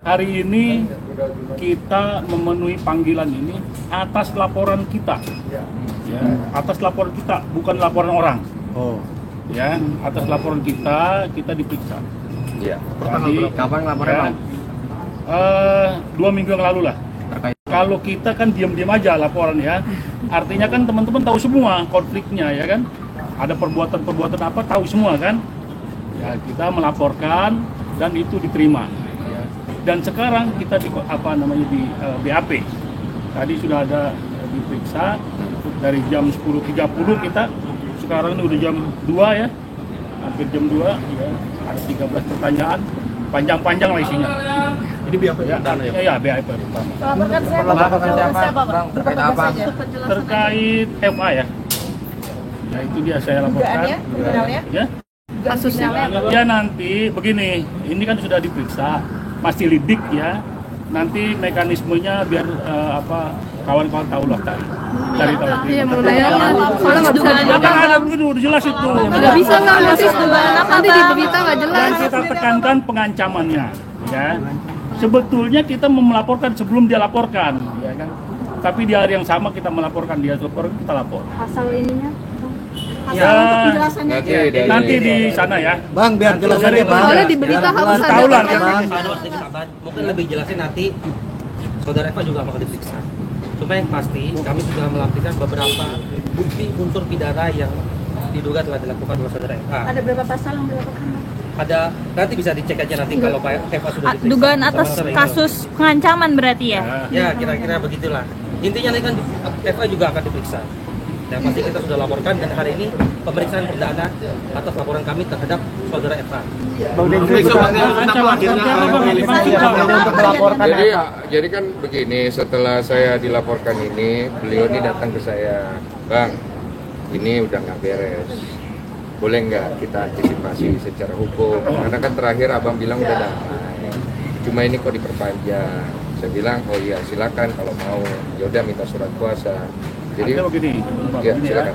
Hari ini kita memenuhi panggilan ini atas laporan kita, ya, atas laporan kita, bukan laporan orang. Oh, ya, atas laporan kita diperiksa. Iya. Kapan laporannya, Bang? 2 minggu yang lalu lah. Kalau kita kan diam-diam aja laporan ya, artinya kan teman-teman tahu semua konfliknya ya kan, ada perbuatan-perbuatan apa tahu semua kan, ya kita melaporkan dan itu diterima. Dan sekarang kita di BAP. Tadi sudah ada diperiksa dari jam 10.30 kita. Sekarang ini udah jam 2 ya. Hampir jam 2 ya. Ada 13 pertanyaan. Panjang-panjang lah isinya. Ini BAP ya? Ya, BAP pertama. Melaporkan siapa, Bang? Terkait apa? Terkait FA ya. Ya itu dia saya laporkan. Ya. Kasusnya. Ya nanti begini, ini kan sudah diperiksa. Masih lidik ya, nanti mekanismenya biar kawan-kawan tahu lah cari tahu. Iya, mudah-mudahan soalnya nggak bisa Kan ada begitu, udah jelas itu. nggak bisa nggak nanti dugaan apa nanti di berita nggak jelas. Dan kita tekankan pengancamannya, ya. Sebetulnya kita mau melaporkan sebelum dia laporkan, ya kan. Tapi di hari yang sama kita melaporkan dia lapor, kita lapor. Asal ininya. Ya, nanti di sana ya. Bang, biar jelas aja, Bang. Soalnya di berita harus ada. Tahu lah ya. Mungkin lebih jelasnya nanti saudara Eva juga bakal diperiksa. Cuma yang pasti kami sudah melampirkan beberapa bukti unsur pidana yang diduga telah dilakukan oleh saudara Eva. Ada berapa pasal yang dilakukan? Ada, nanti bisa dicek aja nanti kalau Pak Eva sudah diperiksa. Dugaan atas kasus pengancaman berarti ya? Ya, kira-kira begitulah. Intinya nanti kan Eva juga akan diperiksa. Dan pasti kita sudah laporkan dan hari ini pemeriksaan perdana atas laporan kami terhadap saudara Eva. Jadi kan begini, setelah saya dilaporkan ini, beliau ini datang ke saya, Bang, ini udah nggak beres. Boleh nggak kita antisipasi secara hukum? Karena kan terakhir abang bilang udah damai. Cuma ini kok diperpanjang. Saya bilang, oh iya silakan kalau mau. Ya udah minta surat kuasa. Jadi begini, ya, silakan.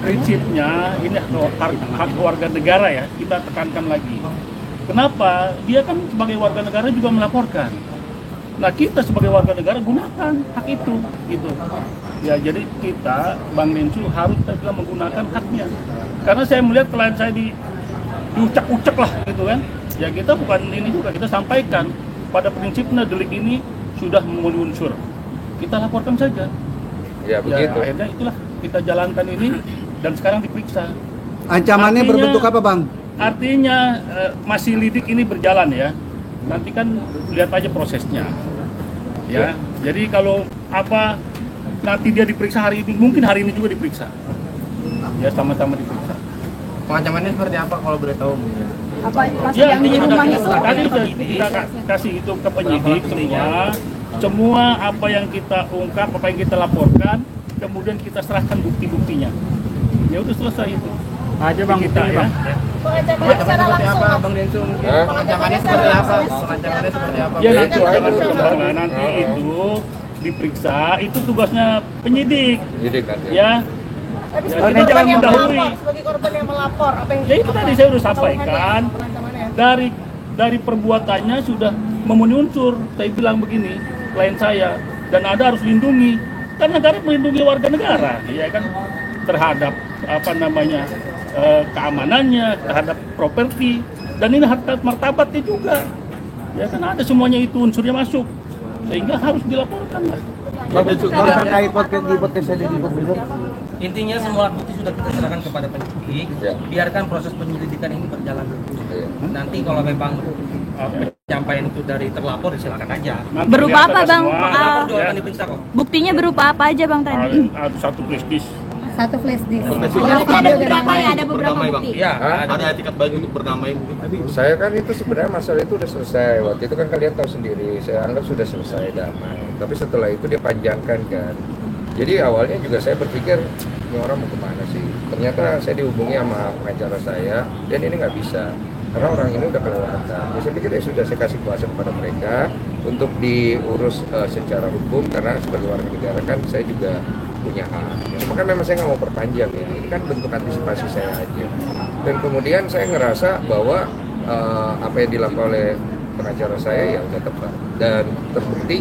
Prinsipnya ini hak warga negara ya, kita tekankan lagi. Kenapa? Dia kan sebagai warga negara juga melaporkan. Nah kita sebagai warga negara gunakan hak itu, gitu. Ya jadi kita, Bang Densu harus kita menggunakan haknya. Karena saya melihat klien saya diucak-ucak lah, gitu kan. Ya kita bukan ini juga, kita sampaikan pada prinsipnya delik ini sudah memenuhi unsur. Kita laporkan saja. Ya begitu. Ya, akhirnya itulah kita jalankan ini dan sekarang diperiksa. Ancamannya berbentuk apa, Bang? Artinya masih lidik ini berjalan ya. Nanti kan lihat aja prosesnya. Ya. Jadi kalau nanti dia diperiksa hari ini, mungkin hari ini juga diperiksa. Ya sama-sama diperiksa. Pengancamannya seperti apa kalau boleh tahu? Apa masih Ya, yang di rumah itu? tadi sudah kita kasih itu ke penyidik semua apa yang kita ungkap, apa yang kita laporkan, kemudian kita serahkan bukti-buktinya. Ya udah selesai itu. Aja Bang, kita ya. Pengancamannya secara langsung. Bang Densu? Pengancamannya seperti apa? Pengancamannya seperti apa? Ya nanti itu diperiksa, itu tugasnya penyidik. Penyidik nanti. Ya. Tapi Ya, sebagai jangan korban yang mendahului. melapor, sebagai korban yang melapor, apa yang Ya itu tadi saya sudah sampaikan. Dari perbuatannya sudah memenuhi unsur. Saya bilang begini, klien saya, dan ada harus lindungi. Kan negara melindungi warga negara, ya kan, terhadap keamanannya, terhadap properti, dan ini harkat martabatnya juga. Ya kan ada semuanya itu unsurnya masuk, sehingga harus dilaporkan lah. Terkait podcast di gubernur. Intinya semua bukti sudah kita serahkan kepada penyidik. Ya. Biarkan proses penyelidikan ini berjalan dulu. Ya. Nanti kalau memang penyampaian itu dari terlapor, silakan aja. Nanti Berupa lihat apa, ada Bang? semua. Terlapor juga akan diperiksa kok. Buktinya berupa apa aja Bang tadi? Ada satu flash disk. Satu flash disk. Ada beberapa bukti. Iya, Hah? ada etikat baik untuk berdamai. Saya kan itu sebenarnya masalah itu udah selesai. Waktu itu kan kalian tahu sendiri, saya anggap sudah selesai damai. Tapi setelah itu dia panjangkan kan. Jadi awalnya juga saya berpikir, ini orang mau kemana sih? Ternyata saya dihubungi sama pengacara saya, dan ini nggak bisa. Karena orang ini udah kelewatan. Ya, saya pikir ya sudah saya kasih kuasa kepada mereka untuk diurus secara hukum, karena sebagai warga negara kan saya juga punya hak. Cuma kan memang saya nggak mau perpanjang ya. Ini kan bentuk antisipasi saya aja. Dan kemudian saya ngerasa bahwa apa yang dilakukan oleh pengacara saya ya udah tepat dan terbukti.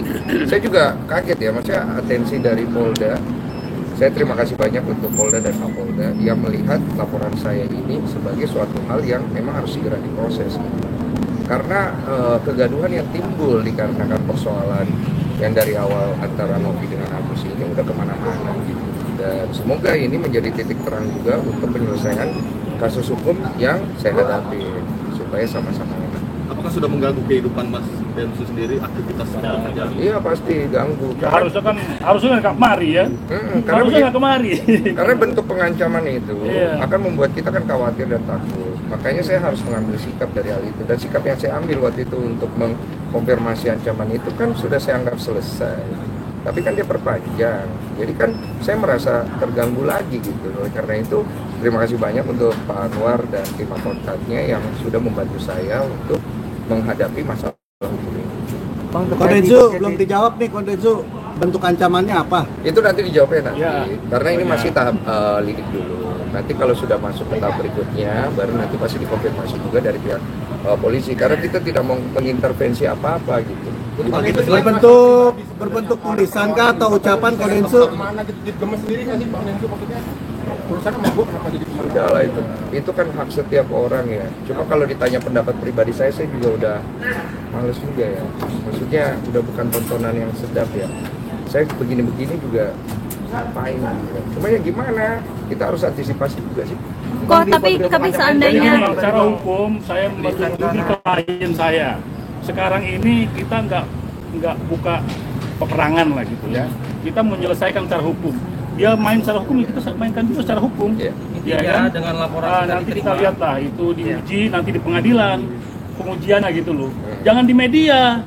Saya juga kaget ya, maksudnya atensi dari Polda. Saya terima kasih banyak untuk Polda dan Kapolda yang melihat laporan saya ini sebagai suatu hal yang memang harus segera diproses. Karena kegaduhan yang timbul dikarenakan persoalan yang dari awal antara Novi dengan Agus ini udah kemana-mana gitu. Dan semoga ini menjadi titik terang juga untuk penyelesaian kasus hukum yang saya hadapi supaya sama-sama enak. Apakah sudah mengganggu kehidupan Mas Densus sendiri, aktivitas sehari-hari? Iya pasti ganggu. Harusnya nggak kemari ya. Harusnya nggak kemari. Karena bentuk pengancaman itu Iya. akan membuat kita kan khawatir dan takut. Makanya saya harus mengambil sikap dari hal itu. Dan sikap yang saya ambil waktu itu untuk mengkonfirmasi ancaman itu kan sudah saya anggap selesai. Tapi kan dia perpanjang. Jadi kan saya merasa terganggu lagi gitu. Oleh karena itu terima kasih banyak untuk Pak Anwar dan tim advokatnya yang sudah membantu saya untuk menghadapi masalah hukum ini. Bang, Kondensu belum dijawab nih, Kondensu bentuk ancamannya apa? Itu nanti dijawabnya nanti, Ya. karena ini masih tahap lidik dulu. Nanti kalau sudah masuk ke tahap berikutnya, baru nanti pasti dikonfirmasi juga dari pihak polisi. Karena kita tidak mau mengintervensi apa-apa gitu. Berbentuk tulisan kah atau ucapan Kondensu? Udah lah itu kan hak setiap orang ya. Cuma kalau ditanya pendapat pribadi saya juga udah males juga ya. Maksudnya udah bukan tontonan yang sedap ya. Saya begini-begini juga ngapain gitu. Cuma ya gimana, kita harus antisipasi juga sih. Kok tapi seandainya Secara hukum saya melindungi klien saya. Sekarang ini kita nggak buka peperangan lah gitu ya. Kita menyelesaikan secara hukum. Dia main secara hukum, kita mainkan juga secara hukum. Iya. Ya Intinya kan? dengan laporan Nah, kita nanti kita diterima. lihat lah itu diuji nanti di pengadilan, pengujiannya gitu loh. Jangan di media.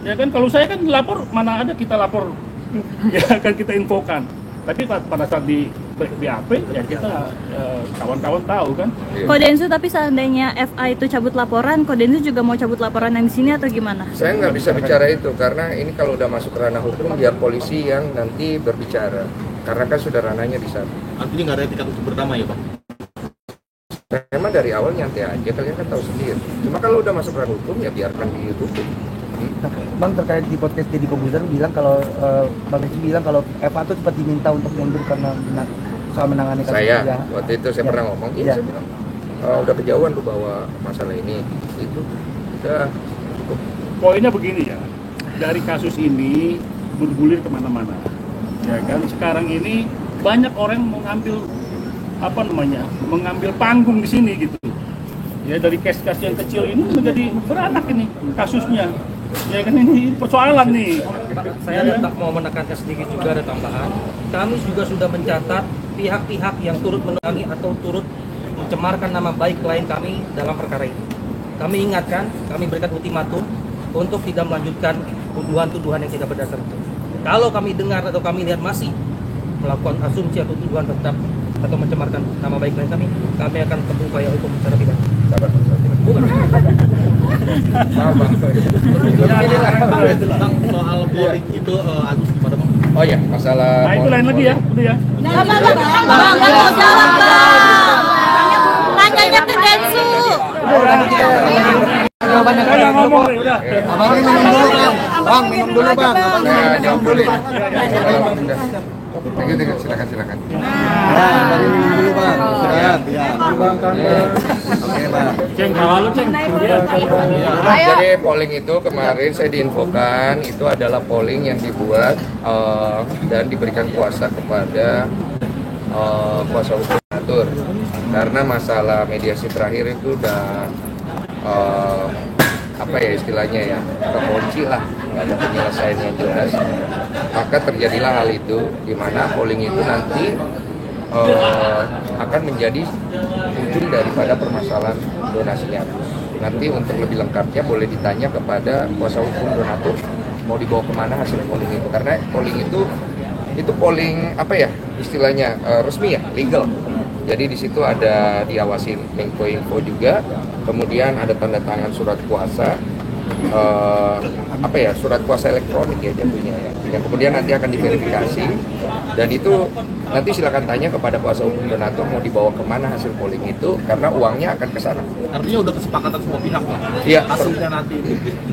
Ya kan kalau saya kan lapor mana ada kita lapor ya kan kita infokan. Tapi pada saat di BAP ya kita kawan-kawan tahu kan. Kodensu tapi seandainya FA itu cabut laporan, Kodensu juga mau cabut laporan yang di sini atau gimana? Saya nggak bisa bicara itu karena ini kalau udah masuk ranah hukum biar polisi yang nanti berbicara. Karena kan sudah ranahnya di sana. Artinya nggak ada etikat untuk berdamai ya Bang? Memang dari awal nyantai aja, kalian kan tahu sendiri. Cuma kalau udah masuk ranah hukum ya biarkan ditutup. Bang, terkait di podcast Deddy Kobuzer bilang kalau Bang Rizky bilang kalau Eva tuh sempat diminta untuk mundur karena soal menangani kasus Saya dia. waktu itu saya Ya. pernah ngomong, iya Ya. saya bilang, udah kejauhan lu bawa masalah ini, itu udah cukup. Poinnya begini ya, dari kasus ini bergulir kemana-mana. Ya kan sekarang ini banyak orang mengambil mengambil panggung di sini gitu. Ya dari kes-kes yang kecil ini menjadi beranak ini kasusnya. Ya kan ini persoalan nih. Pak, saya tetap mau menekankan sedikit juga ada tambahan. Kami juga sudah mencatat pihak-pihak yang turut menunggangi atau turut mencemarkan nama baik klien kami dalam perkara ini. Kami ingatkan, kami berikan ultimatum untuk tidak melanjutkan tuduhan-tuduhan yang tidak berdasar itu. Kalau kami dengar atau kami lihat masih melakukan asumsi atau tuduhan tetap atau mencemarkan nama baik klien kami akan tempuh upaya hukum secara pidana. Sabar, Bukan. Bang, soal polling itu Agus gimana Bang? Oh ya, masalah. Nah itu lain lagi ya, udah ya. Bang, kan mau jawab bang. Nanyanya ke Densu. Saya ngomong nih udah. Abang ini minum dulu, Bang. Bang, minum dulu, Bang. Abang Nah, jawab dulu. Silakan. Bang minum dulu, Bang. Siap, ya. Oke, Bang. Ceng, kalau lu ceng. Jadi polling itu kemarin saya diinfokan itu adalah polling yang dibuat dan diberikan kuasa kepada kuasa hukum atur karena masalah mediasi terakhir itu udah apa ya istilahnya ya kekunci lah, nggak ada penyelesaian yang jelas, maka terjadilah hal itu di mana polling itu nanti akan menjadi ujung daripada permasalahan donasinya. Nanti untuk lebih lengkapnya boleh ditanya kepada kuasa hukum donatur mau dibawa kemana hasil polling itu, karena polling itu polling apa ya istilahnya resmi ya, legal. Jadi di situ ada diawasi info juga, kemudian ada tanda tangan surat kuasa, surat kuasa elektronik ya jatuhnya ya. Yang kemudian nanti akan diverifikasi dan itu Nanti silakan tanya kepada kuasa hukum donatur mau dibawa kemana hasil polling itu, karena uangnya akan ke sana. Artinya udah kesepakatan semua pihak lah. Iya, Hasilnya nanti.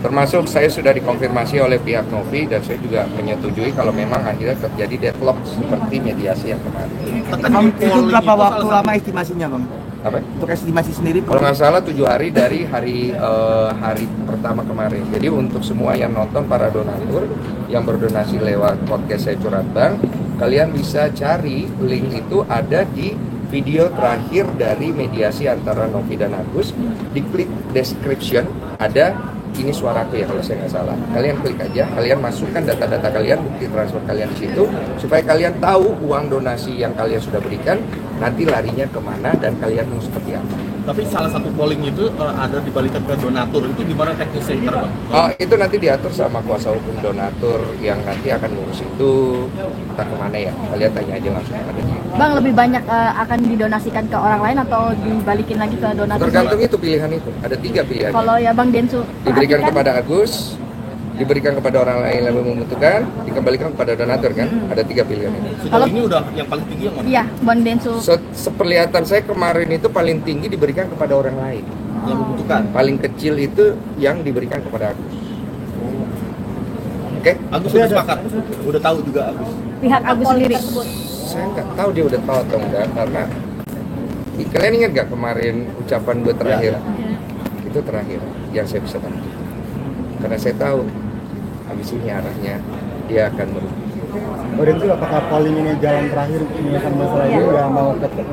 termasuk saya sudah dikonfirmasi oleh pihak Novi dan saya juga menyetujui kalau memang akhirnya terjadi deadlock seperti mediasi yang kemarin. Bang, itu berapa waktu lama estimasinya bang? Apa? Untuk estimasi sendiri? Kalau nggak salah 7 hari dari hari pertama kemarin. Jadi untuk semua yang nonton, para donatur yang berdonasi lewat podcast saya Curhat Bang, kalian bisa cari link itu ada di video terakhir dari mediasi antara Novi dan Agus. Diklik description ada ini suaraku ya kalau saya nggak salah. Kalian klik aja, kalian masukkan data-data kalian, bukti transfer kalian di situ, supaya kalian tahu uang donasi yang kalian sudah berikan nanti larinya kemana dan kalian mau seperti apa. Tapi salah satu polling itu ada dibalikan ke donatur, itu gimana teknisnya ntar Bang? Oh, itu nanti diatur sama kuasa hukum donatur yang nanti akan ngurus itu, entah kemana ya, kalian tanya aja langsung pada dia. Bang, lebih banyak akan didonasikan ke orang lain atau dibalikin lagi ke donatur? Tergantung itu pilihan itu, ada 3 pilihan. Kalau ya Bang Densu Diberikan perhatikan, kepada Agus, diberikan kepada orang lain yang membutuhkan, dikembalikan kepada donatur kan, ada 3 pilihan itu. Sejauh Kalau- ini udah yang paling tinggi yang mana? Iya, Bang Densu. Seperlihatan saya kemarin itu paling tinggi diberikan kepada orang lain. Yang membutuhkan. Paling kecil itu yang diberikan kepada Agus. Oke? Agus sudah sepakat, udah tahu juga Agus. Pihak Agus sendiri. Saya nggak tahu dia udah tahu atau enggak, karena kalian ingat nggak kemarin ucapan gue terakhir? Itu terakhir yang saya bisa tahu. Karena saya tahu habis ini arahnya dia akan merugi. Dan itu apakah polling ini jalan terakhir menyelesaikan masalah ini,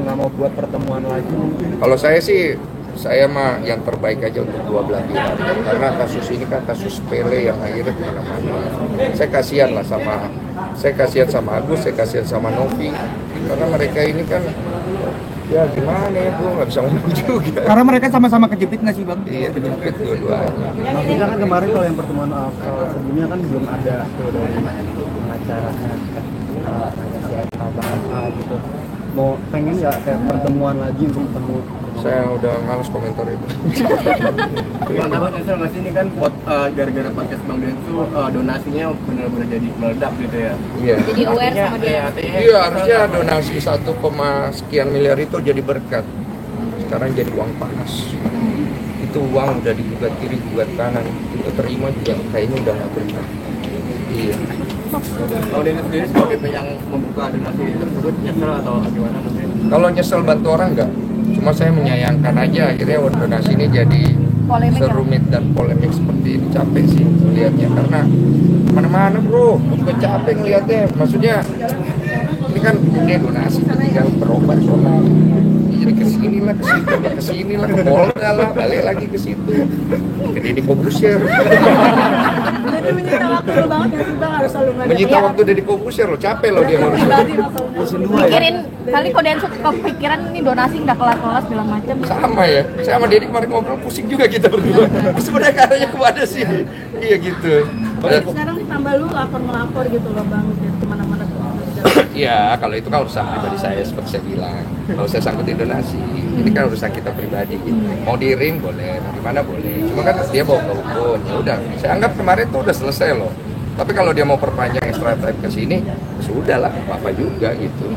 nggak mau buat pertemuan lagi mungkin? Kalau saya mah yang terbaik aja untuk dua belah pihak, karena kasus ini kan kasus sepele yang akhirnya kemana-mana. Saya kasihan sama Agus, saya kasihan sama Novi, karena mereka ini kan ya gimana ya Bu, nggak bisa ngomong juga. Karena mereka sama-sama kejepit nggak sih bang? Iya, kejepit dua-duanya. Maksudnya kan kemarin kalau yang pertemuan sebelumnya kan belum ada tuh dari pengacaranya si Eka Bang gitu. Mau pengen nggak kayak pertemuan lagi untuk ketemu? Saya udah males komentar itu. Bang dapat answer nggak sih ini kan gara-gara podcast Bang Densu donasinya benar-benar jadi meledak gitu ya? Iya. Jadi aware sama dia. Iya, harusnya donasi 1, sekian miliar itu jadi berkat. Sekarang jadi uang panas. Itu uang udah digugat kiri, gugat kanan. Itu terima juga kayaknya udah nggak berkat. Iya. Bang Densu sendiri sebagai yang membuka donasi tersebut nyesel atau gimana mungkin? Kalau nyesel bantu orang enggak. Cuma saya menyayangkan aja akhirnya donasi ini jadi Polemik ya? serumit dan polemik seperti ini. Capek sih lihatnya, karena mana-mana bro, juga capek ngeliatnya. Maksudnya ini kan dia donasi, tinggal berobat soalnya. Jadi kesini lah, ke Polda lah, balik lagi ke situ. Ke Deddy Corbuzier. Jadi menyita waktu banget ya sih Bang, harus selalu ngajak. Menyita waktu Deddy Corbuzier loh, capek loh dia ngurus. Mikirin kali kok Densu kepikiran ini donasi nggak kelas-kelas segala macam. Sama ya, saya sama Deddy kemarin ngobrol pusing juga kita berdua. Sebenarnya caranya kemana sih? Iya gitu. Sekarang tambah lu lapor-melapor gitu loh Bang, kemana-mana tuh. Ya, kalau itu kan urusan pribadi saya seperti saya bilang. Kalau saya sangkutin donasi, ini kan urusan kita pribadi gitu. Mau di ring boleh, mau di mana boleh. Cuma kan dia bawa ke hukum, ya udah. Saya anggap kemarin tuh udah selesai loh. Tapi kalau dia mau perpanjang extra time ke sini, sudah lah, apa juga gitu.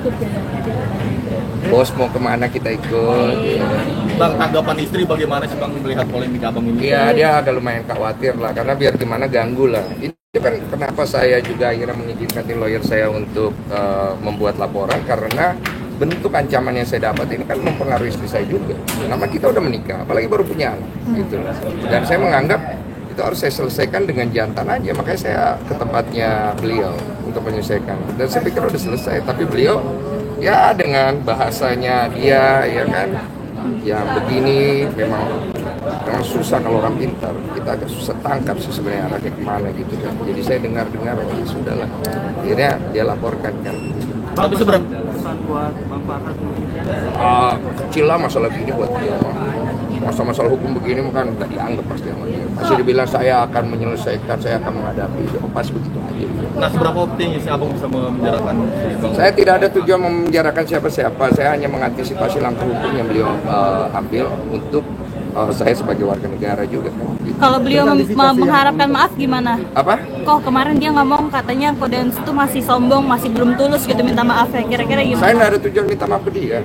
Bos mau kemana kita ikut. Ya. Bang, tanggapan istri bagaimana sih Bang melihat polemik Abang ini? Iya, dia agak lumayan khawatir lah, karena biar gimana ganggu lah. Itu kan kenapa saya juga akhirnya mengizinkan tim lawyer saya untuk membuat laporan, karena bentuk ancaman yang saya dapat ini kan mempengaruhi istri saya juga. Nama kita udah menikah, apalagi baru punya anak, gitu. Dan saya menganggap itu harus saya selesaikan dengan jantan aja, makanya saya ke tempatnya beliau untuk menyelesaikan. Dan saya pikir udah selesai, tapi beliau ya dengan bahasanya dia, ya kan, ya begini memang susah kalau orang pintar, kita agak susah tangkap sih sebenarnya arahnya kemana gitu kan. Jadi saya dengar ya sudahlah, akhirnya dia laporkan kan. Tapi sebenarnya Pesan buat Bang Farhan Kecil lah masalah begini buat dia. Masalah hukum begini kan nggak dianggap pasti sama dia. Masih dibilang saya akan menyelesaikan, saya akan menghadapi, ya pas begitu aja. nah seberapa optimis Abang bisa memenjarakan Bang? Saya tidak ada tujuan memenjarakan siapa-siapa, saya hanya mengantisipasi langkah hukum yang beliau ambil untuk saya sebagai warga negara juga. Gitu. Kalau beliau mengharapkan maaf gimana? Apa? Kok kemarin dia ngomong katanya Kodensu itu masih sombong, masih belum tulus gitu minta maaf ya, kira-kira gimana? Saya nggak ada tujuan minta maaf ke dia.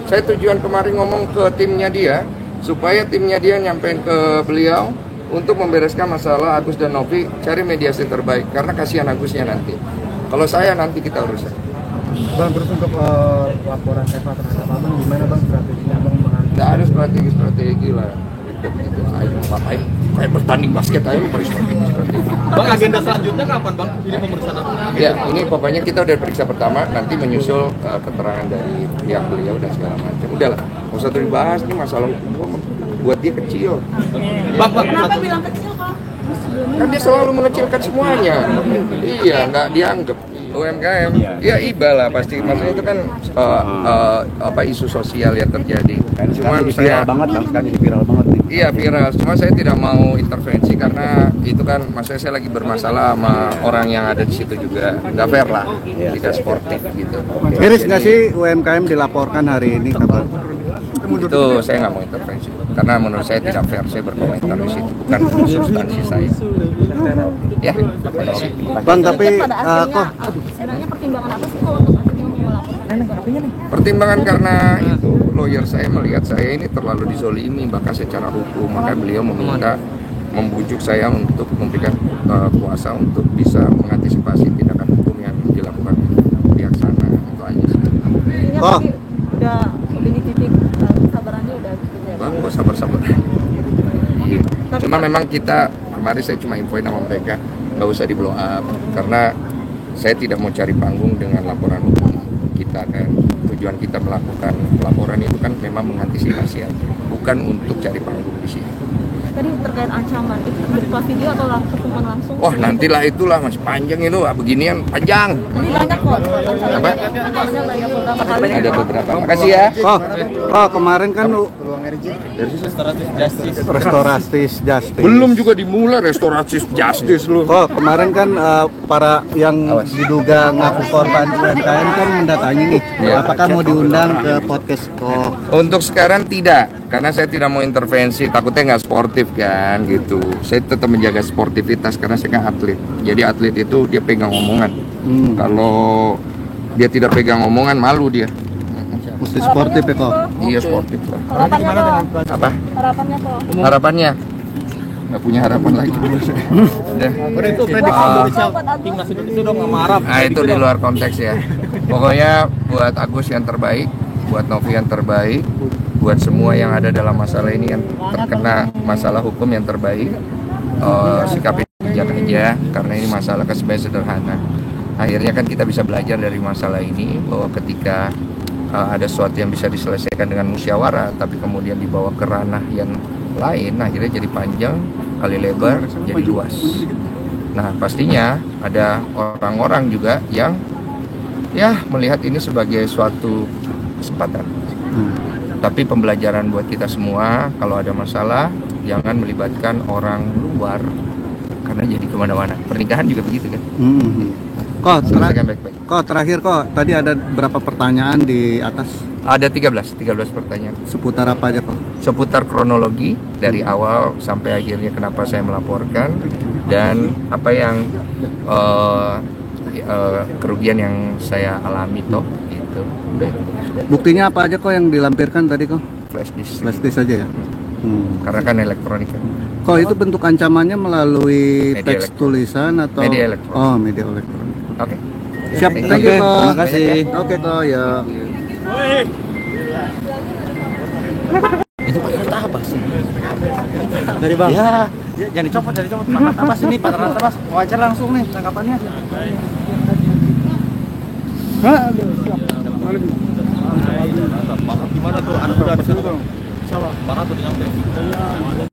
Saya tujuan kemarin ngomong ke timnya dia supaya timnya dia nyampein ke beliau untuk membereskan masalah Agus dan Novi, cari mediasi terbaik karena kasihan Agusnya nanti. Kalau saya nanti kita urusan. Bang, terus untuk laporan Eva terhadap Abang gimana Bang strateginya Bang? Nggak ada strategi lah. Gitu. Ayo, ngapain? Kayak bertanding basket aja lu strategi. Bang, agenda selanjutnya kapan Bang? Ini pemeriksaan apa? Ya, ini pokoknya kita udah periksa pertama, nanti menyusul keterangan dari pihak beliau dan segala macam. Udahlah, nggak usah dibahas, ini masalah hukum buat dia kecil. Bang, Kenapa bilang kecil kok? Kan dia selalu mengecilkan semuanya. Iya, nggak dianggap. UMKM, ya iba lah pasti. Maksudnya itu kan isu sosial yang terjadi. Cuma saya banget Bang, kan jadi viral banget nih. iya viral. Cuma saya tidak mau intervensi karena itu kan, maksudnya saya lagi bermasalah sama orang yang ada di situ juga. Nggak fair lah, tidak sportif gitu. Miris nggak sih UMKM dilaporkan hari ini kabar? Itu saya nggak mau intervensi karena menurut saya tidak fair. Saya berkomentar di situ, bukan substansi saya. Ya, terima kasih. Bang, tapi Pada akhirnya, kok sebenarnya pertimbangan apa sih kalau untuk akhirnya mau melaporkan? Pertimbangan karena itu lawyer saya melihat saya ini terlalu dizolimi bahkan secara hukum, maka beliau meminta membujuk saya untuk memberikan kuasa untuk bisa mengantisipasi tindakan hukum yang dilakukan pihak sana. Itu aja sih. Artinya Oh. tapi udah di titik kesabarannya udah gitu ya. Bang, gue sabar-sabar. Iya. Cuma memang kita kemarin saya cuma infoin sama mereka nggak usah di blow up karena saya tidak mau cari panggung dengan laporan hukum kita kan. Tujuan kita melakukan laporan itu kan memang mengantisipasi aja, bukan untuk cari panggung di sini. Tadi terkait ancaman itu berupa video atau pertemuan langsung? Wah, nantilah itulah masih panjang itu, beginian panjang. Ini banyak kok. Apa? Ada banyak beberapa kali. Ada beberapa. Makasih ya. kemarin kan restoratif justice. Belum juga dimulai restoratif justice lu. Kemarin kan para yang diduga ngaku korban UMKM kan mendatangi nih. Ya. Apakah mau diundang ke podcast kok? Untuk sekarang tidak, karena saya tidak mau intervensi, takutnya nggak sportif kan gitu. Saya tetap menjaga sportivitas karena saya kan atlet. Jadi atlet itu dia pegang omongan. Kalau dia tidak pegang omongan malu dia. Mesti sportif ya kok. Iya sportif lah. Harapannya kok. Apa? Harapannya kok. Harapannya? Nggak punya harapan lagi. Udah. Itu prediksi Indonesia, timnas Indonesia udah nggak marah. Nah itu di luar konteks ya. Pokoknya buat Agus yang terbaik, buat Novi yang terbaik, buat semua yang ada dalam masalah ini yang terkena masalah hukum yang terbaik, sikapnya bijak aja karena ini masalah kan sebenarnya sederhana. Akhirnya kan kita bisa belajar dari masalah ini bahwa ketika ada sesuatu yang bisa diselesaikan dengan musyawarah tapi kemudian dibawa ke ranah yang lain, akhirnya jadi panjang kali lebar jadi luas. Nah pastinya ada orang-orang juga yang ya melihat ini sebagai suatu kesempatan. Tapi pembelajaran buat kita semua, kalau ada masalah jangan melibatkan orang luar karena jadi kemana-mana. Pernikahan juga begitu kan. Selesaikan baik-baik. Terakhir tadi ada berapa pertanyaan di atas? Ada 13 pertanyaan. Seputar apa aja kok? Seputar kronologi dari awal sampai akhirnya kenapa saya melaporkan dan apa yang kerugian yang saya alami toh gitu. Buktinya apa aja kok yang dilampirkan tadi kok? Flash disk. Flash disk aja ya? Karena kan elektronik kan. Kok itu bentuk ancamannya melalui Media teks tulisan atau? Media elektronik. Oh, media elektronik. Oke. Siap, thank you kok. Terima kasih. Oke kok ya. Itu pakai harta apa sih? Dari Bang. Ya, jangan dicopot. Pakai apa sih ini? Pakai harta apa? Wajar langsung nih tangkapannya. Gimana tuh? Anak udah ada situ dong. Barat tuh dengan